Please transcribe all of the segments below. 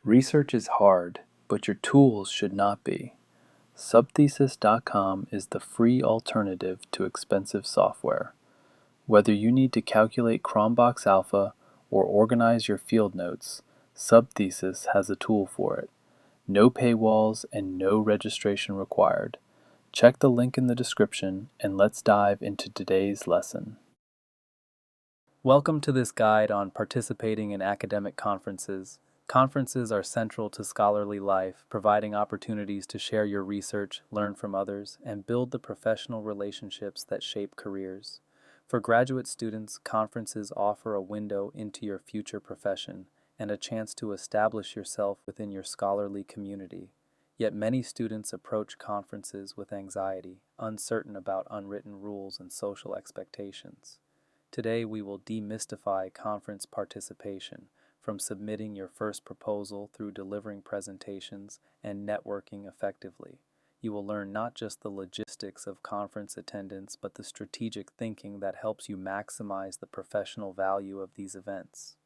Research is hard, but your tools should not be. Subthesis.com is the free alternative to expensive software. Whether you need to calculate Cronbach's alpha or organize your field notes, Subthesis has a tool for it. No paywalls and no registration required. Check the link in the description and let's dive into today's lesson. Welcome to this guide on participating in academic conferences. Conferences are central to scholarly life, providing opportunities to share your research, learn from others, and build the professional relationships that shape careers. For graduate students, conferences offer a window into your future profession and a chance to establish yourself within your scholarly community. Yet many students approach conferences with anxiety, uncertain about unwritten rules and social expectations. Today we will demystify conference participation, from submitting your first proposal through delivering presentations and networking effectively. You will learn not just the logistics of conference attendance, but the strategic thinking that helps you maximize the professional value of these events.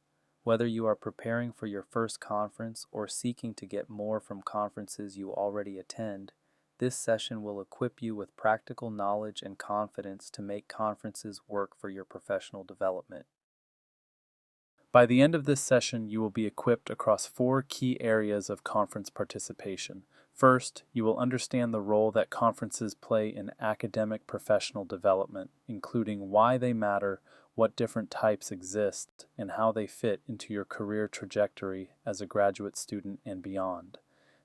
Whether you are preparing for your first conference or seeking to get more from conferences you already attend, this session will equip you with practical knowledge and confidence to make conferences work for your professional development. By the end of this session, you will be equipped across 4 key areas of conference participation. First, you will understand the role that conferences play in academic professional development, including why they matter, what different types exist, and how they fit into your career trajectory as a graduate student and beyond.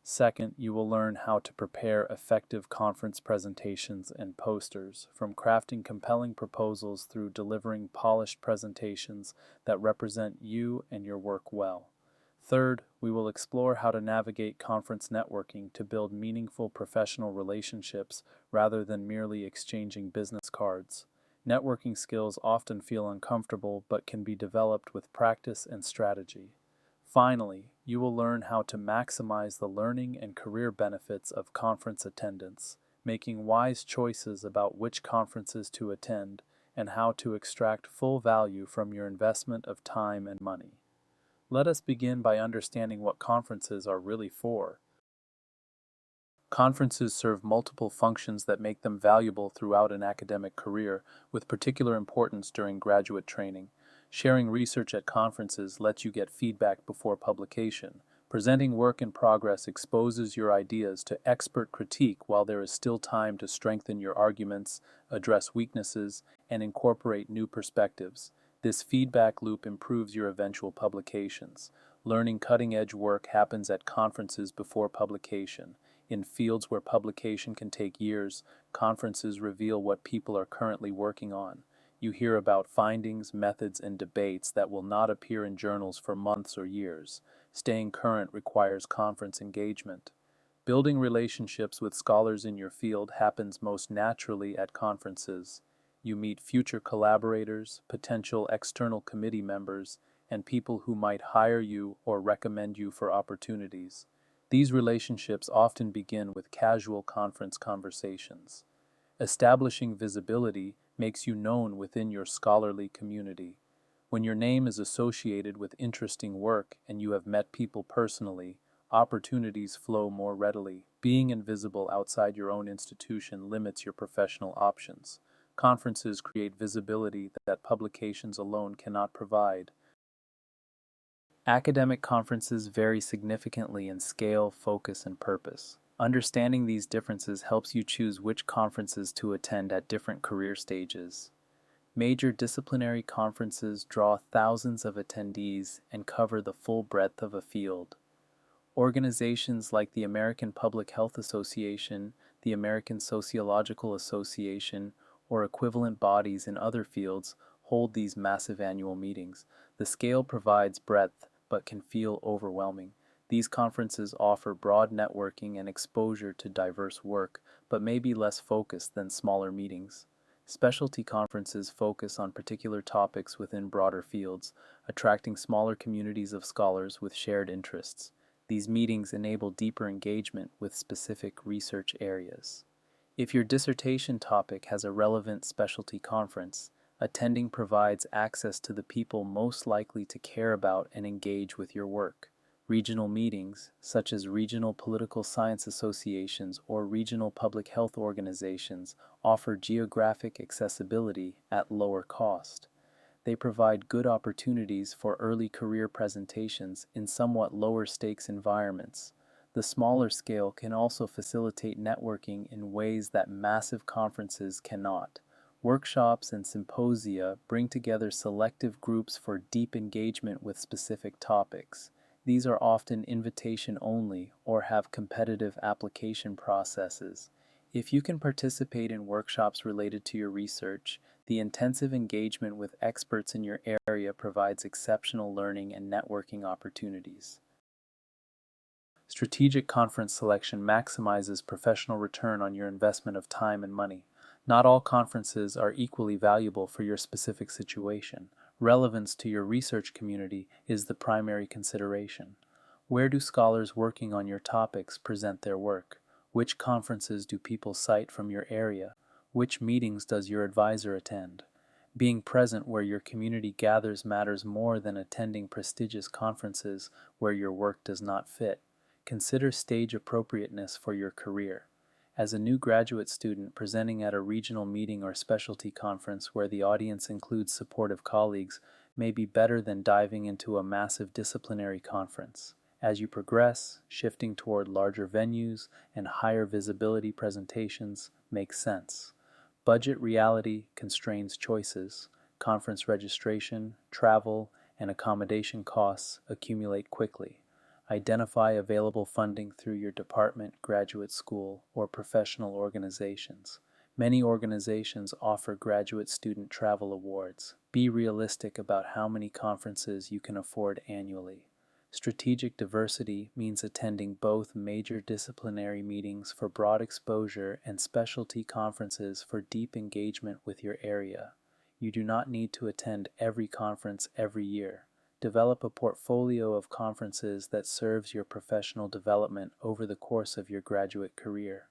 Second, you will learn how to prepare effective conference presentations and posters, from crafting compelling proposals through delivering polished presentations that represent you and your work well. Third, we will explore how to navigate conference networking to build meaningful professional relationships rather than merely exchanging business cards. Networking skills often feel uncomfortable but can be developed with practice and strategy. Finally, you will learn how to maximize the learning and career benefits of conference attendance, making wise choices about which conferences to attend, and how to extract full value from your investment of time and money. Let us begin by understanding what conferences are really for. Conferences serve multiple functions that make them valuable throughout an academic career, with particular importance during graduate training. Sharing research at conferences lets you get feedback before publication. Presenting work in progress exposes your ideas to expert critique while there is still time to strengthen your arguments, address weaknesses, and incorporate new perspectives. This feedback loop improves your eventual publications. Learning cutting-edge work happens at conferences before publication. In fields where publication can take years, conferences reveal what people are currently working on. You hear about findings, methods, and debates that will not appear in journals for months or years. Staying current requires conference engagement. Building relationships with scholars in your field happens most naturally at conferences. You meet future collaborators, potential external committee members, and people who might hire you or recommend you for opportunities. These relationships often begin with casual conference conversations. Establishing visibility makes you known within your scholarly community. When your name is associated with interesting work and you have met people personally, opportunities flow more readily. Being invisible outside your own institution limits your professional options. Conferences create visibility that publications alone cannot provide. Academic conferences vary significantly in scale, focus, and purpose. Understanding these differences helps you choose which conferences to attend at different career stages. Major disciplinary conferences draw thousands of attendees and cover the full breadth of a field. Organizations like the American Public Health Association, the American Sociological Association, or equivalent bodies in other fields hold these massive annual meetings. The scale provides breadth, but can feel overwhelming. These conferences offer broad networking and exposure to diverse work, but may be less focused than smaller meetings. Specialty conferences focus on particular topics within broader fields, attracting smaller communities of scholars with shared interests. These meetings enable deeper engagement with specific research areas. If your dissertation topic has a relevant specialty conference, attending provides access to the people most likely to care about and engage with your work. Regional meetings, such as regional political science associations or regional public health organizations, offer geographic accessibility at lower cost. They provide good opportunities for early career presentations in somewhat lower stakes environments. The smaller scale can also facilitate networking in ways that massive conferences cannot. Workshops and symposia bring together selective groups for deep engagement with specific topics. These are often invitation only or have competitive application processes. If you can participate in workshops related to your research, the intensive engagement with experts in your area provides exceptional learning and networking opportunities. Strategic conference selection maximizes professional return on your investment of time and money. Not all conferences are equally valuable for your specific situation. Relevance to your research community is the primary consideration. Where do scholars working on your topics present their work? Which conferences do people cite from your area? Which meetings does your advisor attend? Being present where your community gathers matters more than attending prestigious conferences where your work does not fit. Consider stage appropriateness for your career. As a new graduate student, presenting at a regional meeting or specialty conference where the audience includes supportive colleagues may be better than diving into a massive disciplinary conference. As you progress, shifting toward larger venues and higher visibility presentations makes sense. Budget reality constrains choices. Conference registration, travel, and accommodation costs accumulate quickly. Identify available funding through your department, graduate school, or professional organizations. Many organizations offer graduate student travel awards. Be realistic about how many conferences you can afford annually. Strategic diversity means attending both major disciplinary meetings for broad exposure and specialty conferences for deep engagement with your area. You do not need to attend every conference every year. Develop a portfolio of conferences that serves your professional development over the course of your graduate career.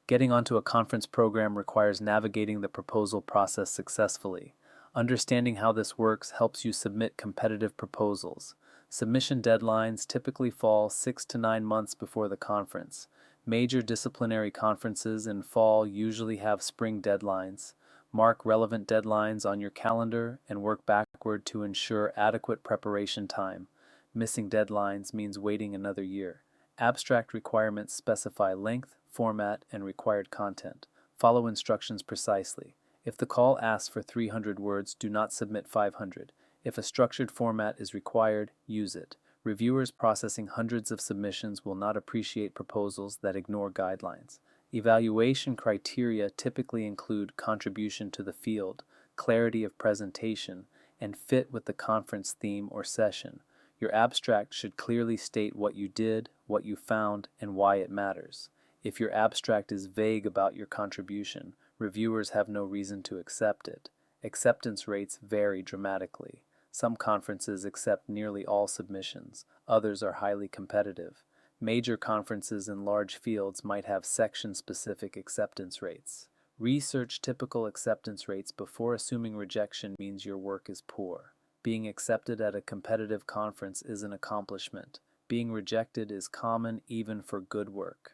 Getting onto a conference program requires navigating the proposal process successfully. Understanding how this works helps you submit competitive proposals. Submission deadlines typically fall 6 to 9 months before the conference. Major disciplinary conferences in fall usually have spring deadlines. Mark relevant deadlines on your calendar and work backward to ensure adequate preparation time. Missing deadlines means waiting another year. Abstract requirements specify length, format, and required content. Follow instructions precisely. If the call asks for 300 words, do not submit 500. If a structured format is required, use it. Reviewers processing hundreds of submissions will not appreciate proposals that ignore guidelines. Evaluation criteria typically include contribution to the field, clarity of presentation, and fit with the conference theme or session. Your abstract should clearly state what you did, what you found, and why it matters. If your abstract is vague about your contribution, reviewers have no reason to accept it. Acceptance rates vary dramatically. Some conferences accept nearly all submissions, others are highly competitive. Major conferences in large fields might have section-specific acceptance rates. Research typical acceptance rates before assuming rejection means your work is poor. Being accepted at a competitive conference is an accomplishment. Being rejected is common even for good work.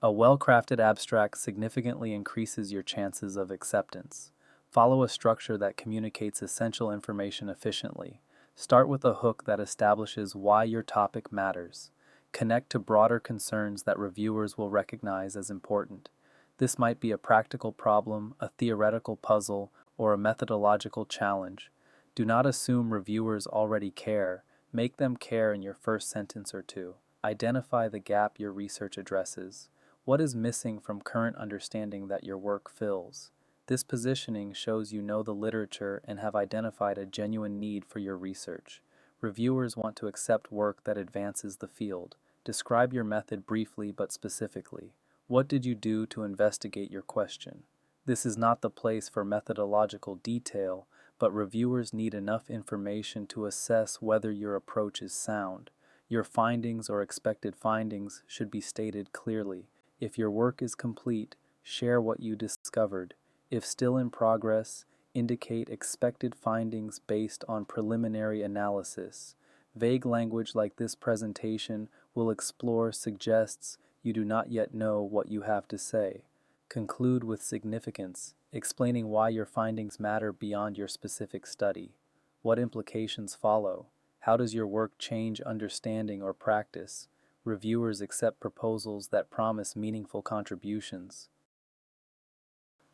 A well-crafted abstract significantly increases your chances of acceptance. Follow a structure that communicates essential information efficiently. Start with a hook that establishes why your topic matters. Connect to broader concerns that reviewers will recognize as important. This might be a practical problem, a theoretical puzzle, or a methodological challenge. Do not assume reviewers already care. Make them care in your first sentence or two. Identify the gap your research addresses. What is missing from current understanding that your work fills? This positioning shows you know the literature and have identified a genuine need for your research. Reviewers want to accept work that advances the field. Describe your method briefly but specifically. What did you do to investigate your question? This is not the place for methodological detail, but reviewers need enough information to assess whether your approach is sound. Your findings or expected findings should be stated clearly. If your work is complete, share what you discovered. If still in progress, indicate expected findings based on preliminary analysis. Vague language like this presentation will explore suggests you do not yet know what you have to say. Conclude with significance, explaining why your findings matter beyond your specific study. What implications follow? How does your work change understanding or practice? Reviewers accept proposals that promise meaningful contributions.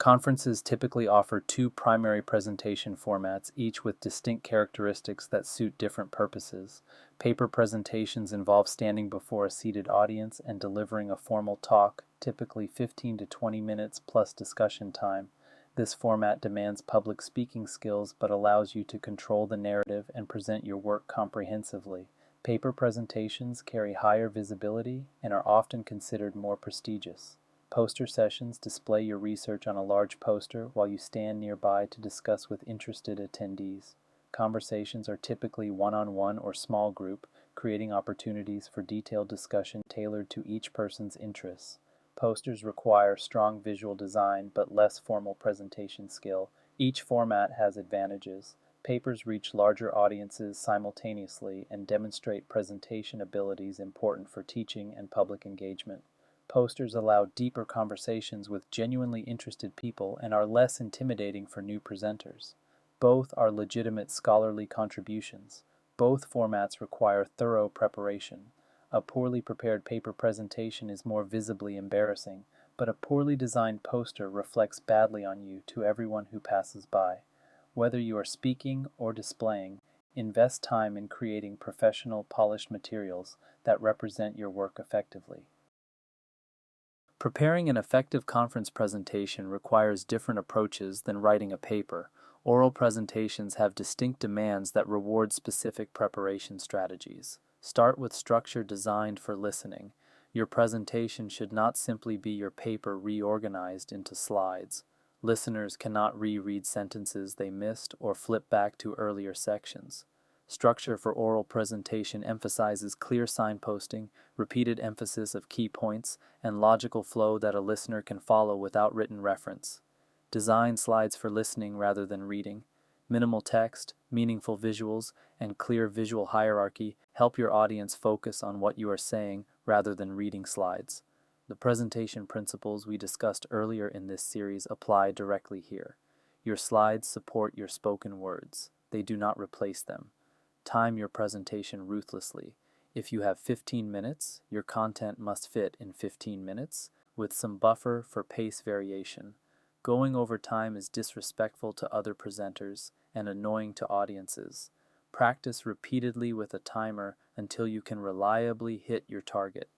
Conferences typically offer two primary presentation formats, each with distinct characteristics that suit different purposes. Paper presentations involve standing before a seated audience and delivering a formal talk, typically 15 to 20 minutes plus discussion time. This format demands public speaking skills but allows you to control the narrative and present your work comprehensively. Paper presentations carry higher visibility and are often considered more prestigious. Poster sessions display your research on a large poster while you stand nearby to discuss with interested attendees. Conversations are typically one-on-one or small group, creating opportunities for detailed discussion tailored to each person's interests. Posters require strong visual design but less formal presentation skill. Each format has advantages. Papers reach larger audiences simultaneously and demonstrate presentation abilities important for teaching and public engagement. Posters allow deeper conversations with genuinely interested people and are less intimidating for new presenters. Both are legitimate scholarly contributions. Both formats require thorough preparation. A poorly prepared paper presentation is more visibly embarrassing, but a poorly designed poster reflects badly on you to everyone who passes by. Whether you are speaking or displaying, invest time in creating professional, polished materials that represent your work effectively. Preparing an effective conference presentation requires different approaches than writing a paper. Oral presentations have distinct demands that reward specific preparation strategies. Start with structure designed for listening. Your presentation should not simply be your paper reorganized into slides. Listeners cannot reread sentences they missed or flip back to earlier sections. Structure for oral presentation emphasizes clear signposting, repeated emphasis of key points, and logical flow that a listener can follow without written reference. Design slides for listening rather than reading. Minimal text, meaningful visuals, and clear visual hierarchy help your audience focus on what you are saying rather than reading slides. The presentation principles we discussed earlier in this series apply directly here. Your slides support your spoken words. They do not replace them. Time your presentation ruthlessly. If you have 15 minutes, your content must fit in 15 minutes, with some buffer for pace variation. Going over time is disrespectful to other presenters and annoying to audiences. Practice repeatedly with a timer until you can reliably hit your target.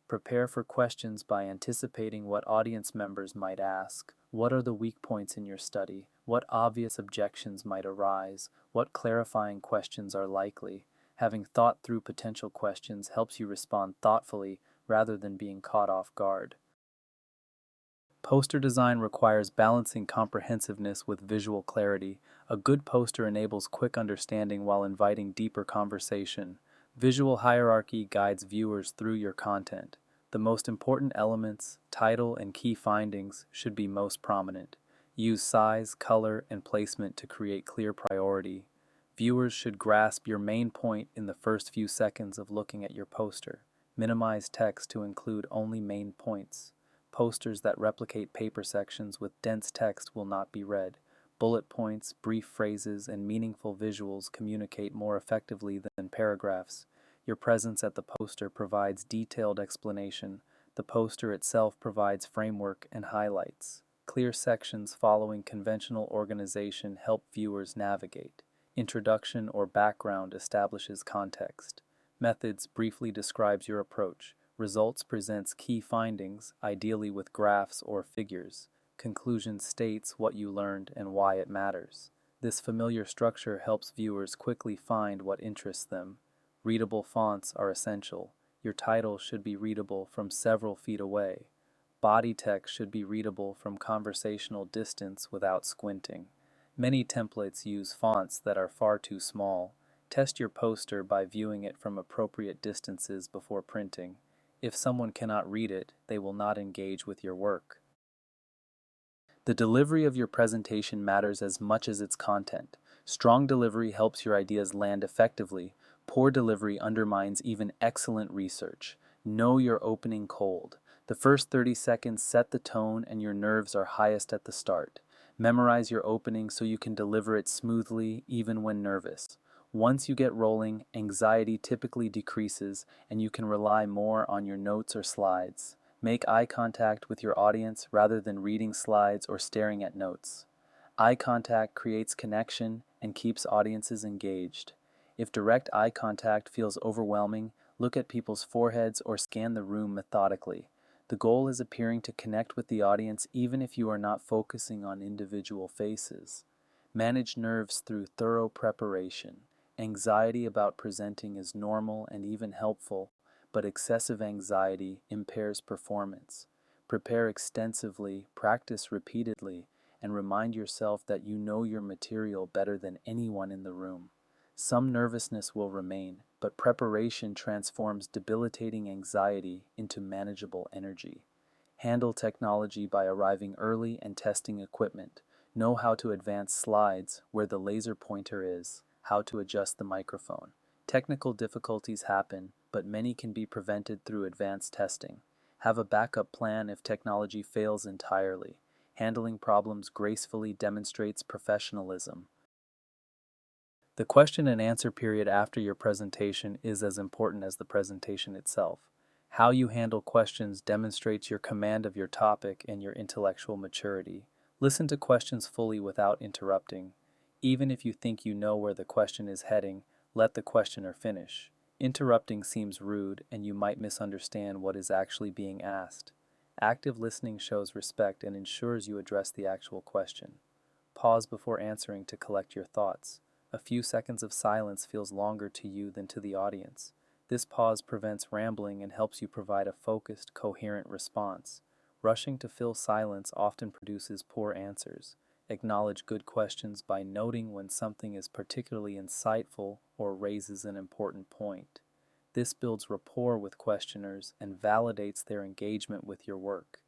Prepare for questions by anticipating what audience members might ask. What are the weak points in your study? What obvious objections might arise? What clarifying questions are likely? Having thought through potential questions helps you respond thoughtfully rather than being caught off guard. Poster design requires balancing comprehensiveness with visual clarity. A good poster enables quick understanding while inviting deeper conversation. Visual hierarchy guides viewers through your content. The most important elements, title, and key findings should be most prominent. Use size, color, and placement to create clear priority. Viewers should grasp your main point in the first few seconds of looking at your poster. Minimize text to include only main points. Posters that replicate paper sections with dense text will not be read. Bullet points, brief phrases, and meaningful visuals communicate more effectively than paragraphs. Your presence at the poster provides detailed explanation. The poster itself provides framework and highlights. Clear sections following conventional organization help viewers navigate. Introduction or background establishes context. Methods briefly describes your approach. Results presents key findings, ideally with graphs or figures. Conclusion states what you learned and why it matters. This familiar structure helps viewers quickly find what interests them. Readable fonts are essential. Your title should be readable from several feet away. Body text should be readable from conversational distance without squinting. Many templates use fonts that are far too small. Test your poster by viewing it from appropriate distances before printing. If someone cannot read it, they will not engage with your work. The delivery of your presentation matters as much as its content. Strong delivery helps your ideas land effectively. Poor delivery undermines even excellent research. Know your opening cold. The first 30 seconds set the tone and your nerves are highest at the start. Memorize your opening so you can deliver it smoothly even when nervous. Once you get rolling, anxiety typically decreases and you can rely more on your notes or slides. Make eye contact with your audience rather than reading slides or staring at notes. Eye contact creates connection and keeps audiences engaged. If direct eye contact feels overwhelming, look at people's foreheads or scan the room methodically. The goal is appearing to connect with the audience even if you are not focusing on individual faces. Manage nerves through thorough preparation. Anxiety about presenting is normal and even helpful, but excessive anxiety impairs performance. Prepare extensively, practice repeatedly, and remind yourself that you know your material better than anyone in the room. Some nervousness will remain, but preparation transforms debilitating anxiety into manageable energy. Handle technology by arriving early and testing equipment. Know how to advance slides, where the laser pointer is, how to adjust the microphone. Technical difficulties happen, but many can be prevented through advanced testing. Have a backup plan if technology fails entirely. Handling problems gracefully demonstrates professionalism. The question and answer period after your presentation is as important as the presentation itself. How you handle questions demonstrates your command of your topic and your intellectual maturity. Listen to questions fully without interrupting. Even if you think you know where the question is heading, let the questioner finish. Interrupting seems rude and you might misunderstand what is actually being asked. Active listening shows respect and ensures you address the actual question. Pause before answering to collect your thoughts. A few seconds of silence feels longer to you than to the audience. This pause prevents rambling and helps you provide a focused, coherent response. Rushing to fill silence often produces poor answers. Acknowledge good questions by noting when something is particularly insightful or raises an important point. This builds rapport with questioners and validates their engagement with your work.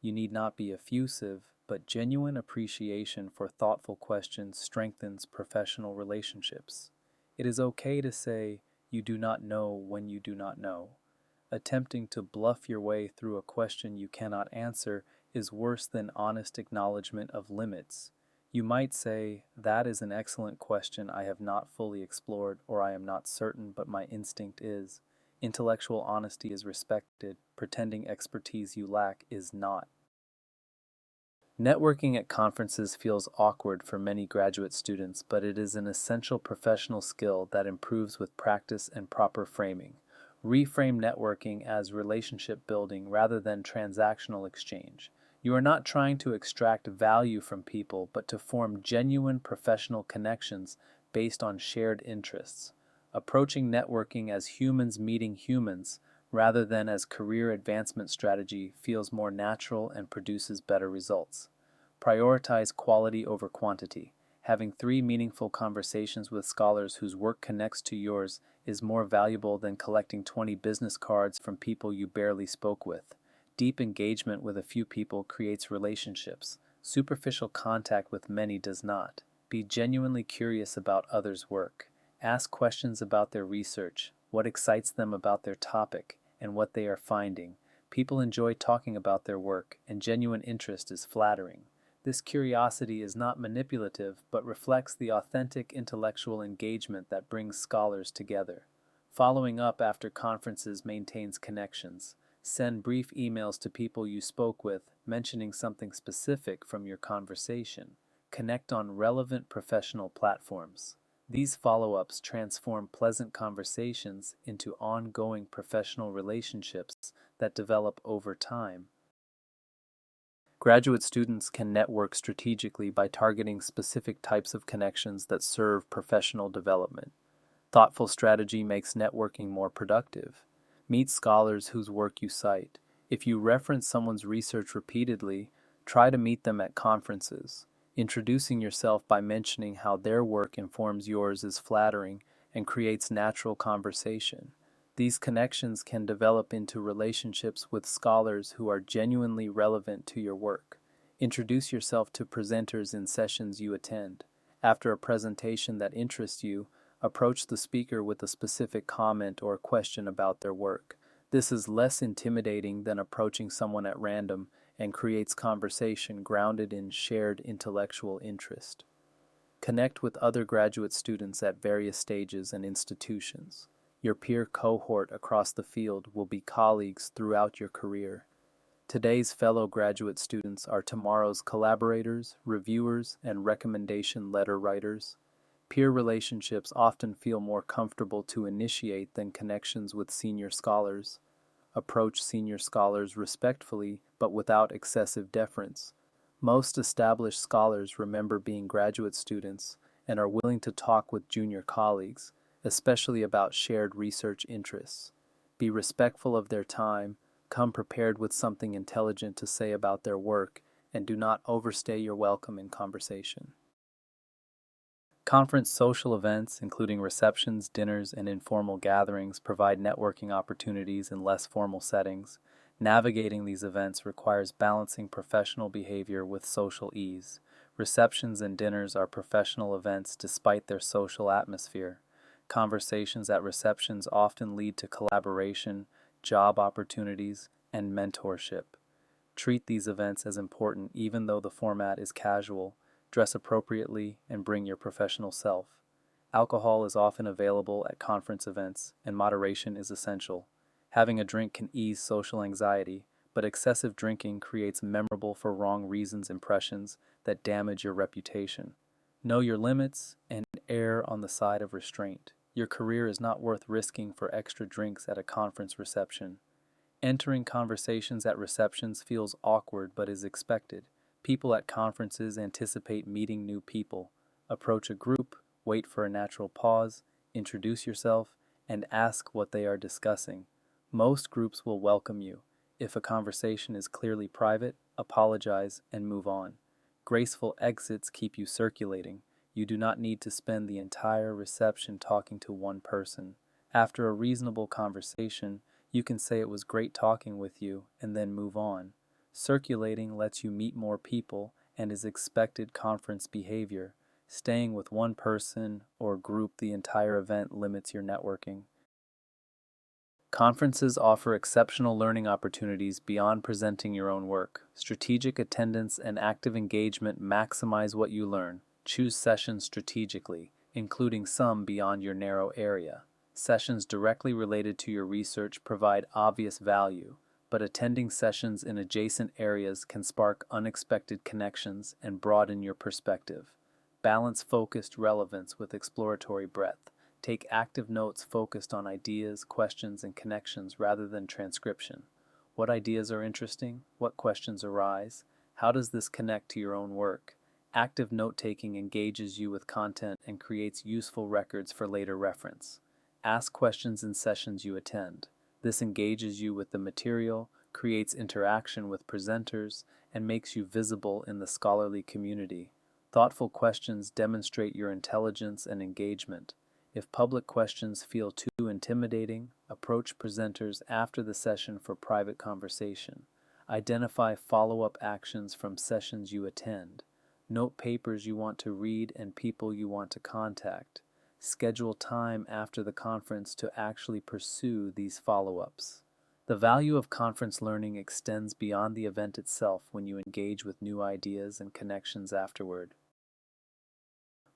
You need not be effusive, but genuine appreciation for thoughtful questions strengthens professional relationships. It is okay to say, "You do not know" when you do not know. Attempting to bluff your way through a question you cannot answer is worse than honest acknowledgement of limits. You might say, "That is an excellent question I have not fully explored, or I am not certain, but my instinct is." Intellectual honesty is respected. Pretending expertise you lack is not. Networking at conferences feels awkward for many graduate students, but it is an essential professional skill that improves with practice and proper framing. Reframe networking as relationship building rather than transactional exchange. You are not trying to extract value from people, but to form genuine professional connections based on shared interests. Approaching networking as humans meeting humans rather than as career advancement strategy feels more natural and produces better results. Prioritize quality over quantity. Having 3 meaningful conversations with scholars whose work connects to yours is more valuable than collecting 20 business cards from people you barely spoke with. Deep engagement with a few people creates relationships. Superficial contact with many does not. Be genuinely curious about others' work. Ask questions about their research, what excites them about their topic, and what they are finding. People enjoy talking about their work, and genuine interest is flattering. This curiosity is not manipulative, but reflects the authentic intellectual engagement that brings scholars together. Following up after conferences maintains connections. Send brief emails to people you spoke with, mentioning something specific from your conversation. Connect on relevant professional platforms. These follow-ups transform pleasant conversations into ongoing professional relationships that develop over time. Graduate students can network strategically by targeting specific types of connections that serve professional development. Thoughtful strategy makes networking more productive. Meet scholars whose work you cite. If you reference someone's research repeatedly, try to meet them at conferences. Introducing yourself by mentioning how their work informs yours is flattering and creates natural conversation. These connections can develop into relationships with scholars who are genuinely relevant to your work. Introduce yourself to presenters in sessions you attend. After a presentation that interests you, Approach the speaker with a specific comment or question about their work. This is less intimidating than approaching someone at random and creates conversation grounded in shared intellectual interest. Connect with other graduate students at various stages and institutions. Your peer cohort across the field will be colleagues throughout your career. Today's fellow graduate students are tomorrow's collaborators, reviewers, and recommendation letter writers. Peer relationships often feel more comfortable to initiate than connections with senior scholars. Approach senior scholars respectfully but without excessive deference. Most established scholars remember being graduate students and are willing to talk with junior colleagues, especially about shared research interests. Be respectful of their time, come prepared with something intelligent to say about their work, and do not overstay your welcome in conversation. Conference social events, including receptions, dinners, and informal gatherings, provide networking opportunities in less formal settings. Navigating these events requires balancing professional behavior with social ease. Receptions and dinners are professional events despite their social atmosphere. Conversations at receptions often lead to collaboration, job opportunities, and mentorship. Treat these events as important even though the format is casual. Dress appropriately and bring your professional self. Alcohol is often available at conference events, and moderation is essential. Having a drink can ease social anxiety, but excessive drinking creates memorable for wrong reasons impressions that damage your reputation. Know your limits and err on the side of restraint. Your career is not worth risking for extra drinks at a conference reception. Entering conversations at receptions feels awkward but is expected. People at conferences anticipate meeting new people. Approach a group, wait for a natural pause, introduce yourself, and ask what they are discussing. Most groups will welcome you. If a conversation is clearly private, apologize and move on. Graceful exits keep you circulating. You do not need to spend the entire reception talking to one person. After a reasonable conversation, you can say it was great talking with you and then move on. Circulating lets you meet more people and is expected conference behavior. Staying with one person or group the entire event limits your networking. Conferences offer exceptional learning opportunities beyond presenting your own work. Strategic attendance and active engagement maximize what you learn. Choose sessions strategically, including some beyond your narrow area. Sessions directly related to your research provide obvious value, but attending sessions in adjacent areas can spark unexpected connections and broaden your perspective. Balance focused relevance with exploratory breadth. Take active notes focused on ideas, questions, and connections rather than transcription. What ideas are interesting? What questions arise? How does this connect to your own work? Active note-taking engages you with content and creates useful records for later reference. Ask questions in sessions you attend. This engages you with the material, creates interaction with presenters, and makes you visible in the scholarly community. Thoughtful questions demonstrate your intelligence and engagement. If public questions feel too intimidating, approach presenters after the session for private conversation. Identify follow-up actions from sessions you attend. Note papers you want to read and people you want to contact. Schedule time after the conference to actually pursue these follow-ups. The value of conference learning extends beyond the event itself when you engage with new ideas and connections afterward.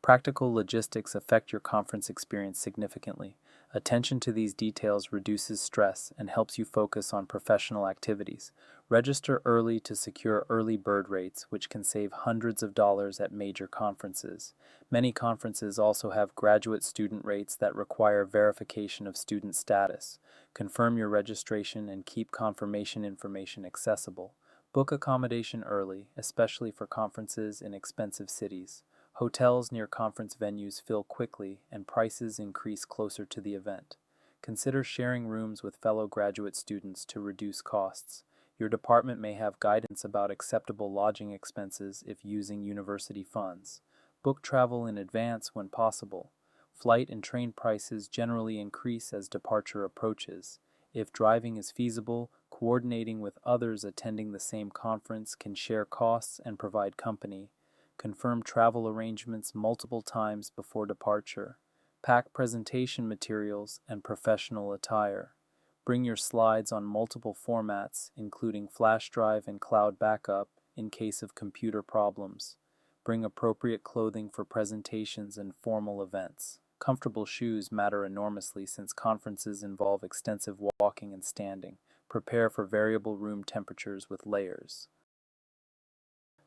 Practical logistics affect your conference experience significantly. Attention to these details reduces stress and helps you focus on professional activities. Register early to secure early bird rates, which can save hundreds of dollars at major conferences. Many conferences also have graduate student rates that require verification of student status. Confirm your registration and keep confirmation information accessible. Book accommodation early, especially for conferences in expensive cities. Hotels near conference venues fill quickly and prices increase closer to the event. Consider sharing rooms with fellow graduate students to reduce costs. Your department may have guidance about acceptable lodging expenses if using university funds. Book travel in advance when possible. Flight and train prices generally increase as departure approaches. If driving is feasible, coordinating with others attending the same conference can share costs and provide company. Confirm travel arrangements multiple times before departure. Pack presentation materials and professional attire. Bring your slides on multiple formats, including flash drive and cloud backup, in case of computer problems. Bring appropriate clothing for presentations and formal events. Comfortable shoes matter enormously since conferences involve extensive walking and standing. Prepare for variable room temperatures with layers.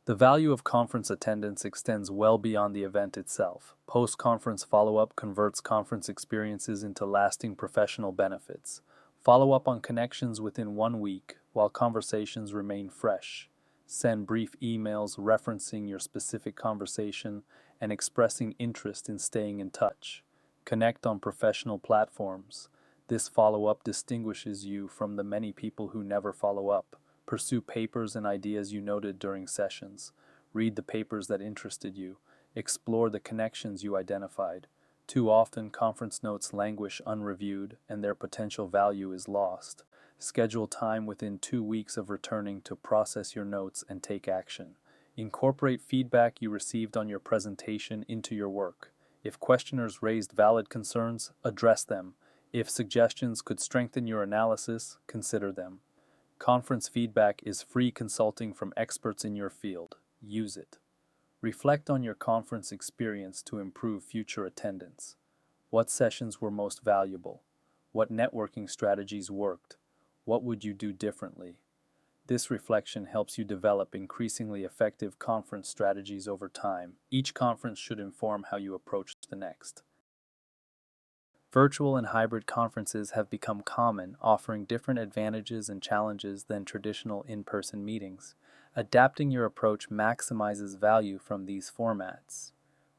The value of conference attendance extends well beyond the event itself. Post-conference follow-up converts conference experiences into lasting professional benefits. Follow up on connections within 1 week while conversations remain fresh. Send brief emails referencing your specific conversation and expressing interest in staying in touch. Connect on professional platforms. This follow-up distinguishes you from the many people who never follow up. Pursue papers and ideas you noted during sessions. Read the papers that interested you. Explore the connections you identified. Too often, conference notes languish unreviewed, and their potential value is lost. Schedule time within 2 weeks of returning to process your notes and take action. Incorporate feedback you received on your presentation into your work. If questioners raised valid concerns, address them. If suggestions could strengthen your analysis, consider them. Conference feedback is free consulting from experts in your field. Use it. Reflect on your conference experience to improve future attendance. What sessions were most valuable? What networking strategies worked? What would you do differently? This reflection helps you develop increasingly effective conference strategies over time. Each conference should inform how you approach the next. Virtual and hybrid conferences have become common, offering different advantages and challenges than traditional in-person meetings. Adapting your approach maximizes value from these formats.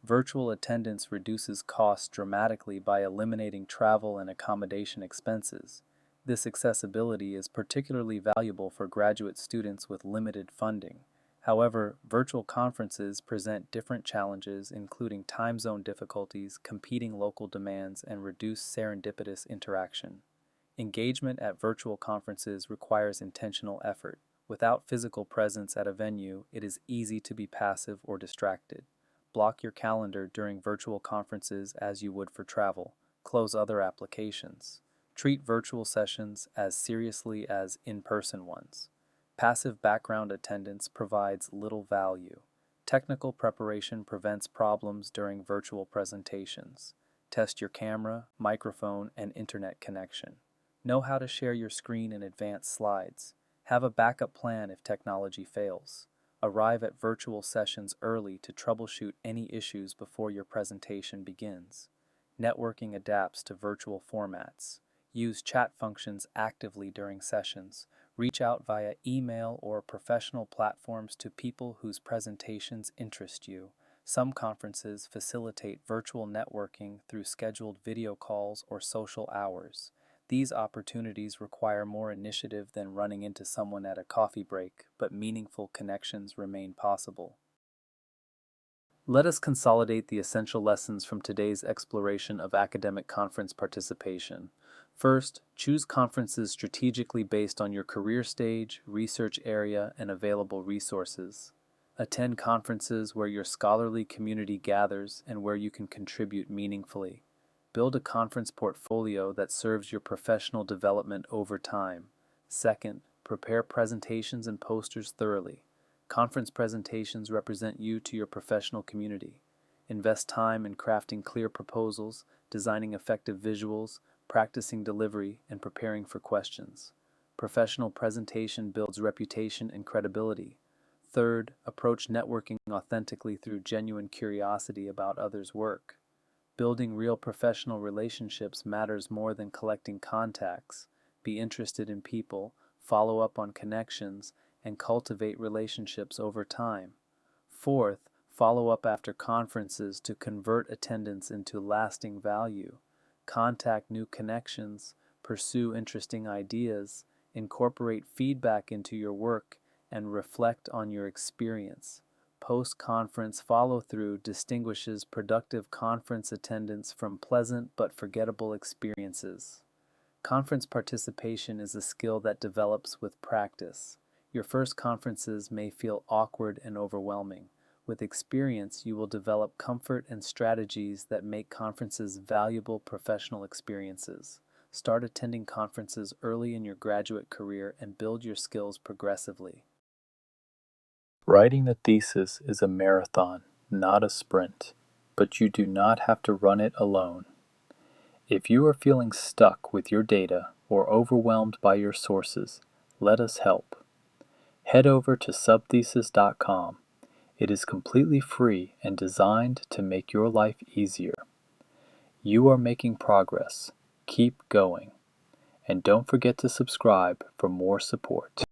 Virtual attendance reduces costs dramatically by eliminating travel and accommodation expenses. This accessibility is particularly valuable for graduate students with limited funding. However, virtual conferences present different challenges, including time zone difficulties, competing local demands, and reduced serendipitous interaction. Engagement at virtual conferences requires intentional effort. Without physical presence at a venue, it is easy to be passive or distracted. Block your calendar during virtual conferences as you would for travel. Close other applications. Treat virtual sessions as seriously as in-person ones. Passive background attendance provides little value. Technical preparation prevents problems during virtual presentations. Test your camera, microphone, and internet connection. Know how to share your screen and advance slides. Have a backup plan if technology fails. Arrive at virtual sessions early to troubleshoot any issues before your presentation begins. Networking adapts to virtual formats. Use chat functions actively during sessions. Reach out via email or professional platforms to people whose presentations interest you. Some conferences facilitate virtual networking through scheduled video calls or social hours. These opportunities require more initiative than running into someone at a coffee break, but meaningful connections remain possible. Let us consolidate the essential lessons from today's exploration of academic conference participation. First, choose conferences strategically based on your career stage, research area, and available resources. Attend conferences where your scholarly community gathers and where you can contribute meaningfully. Build a conference portfolio that serves your professional development over time. Second, prepare presentations and posters thoroughly. Conference presentations represent you to your professional community. Invest time in crafting clear proposals, designing effective visuals, practicing delivery, and preparing for questions. Professional presentation builds reputation and credibility. Third, approach networking authentically through genuine curiosity about others' work. Building real professional relationships matters more than collecting contacts. Be interested in people, follow up on connections, and cultivate relationships over time. Fourth, follow up after conferences to convert attendance into lasting value. Contact new connections, pursue interesting ideas, incorporate feedback into your work, and reflect on your experience. Post-conference follow-through distinguishes productive conference attendance from pleasant but forgettable experiences. Conference participation is a skill that develops with practice. Your first conferences may feel awkward and overwhelming. With experience, you will develop comfort and strategies that make conferences valuable professional experiences. Start attending conferences early in your graduate career and build your skills progressively. Writing the thesis is a marathon, not a sprint, but you do not have to run it alone. If you are feeling stuck with your data or overwhelmed by your sources, let us help. Head over to subthesis.com. It is completely free and designed to make your life easier. You are making progress. Keep going. And don't forget to subscribe for more support.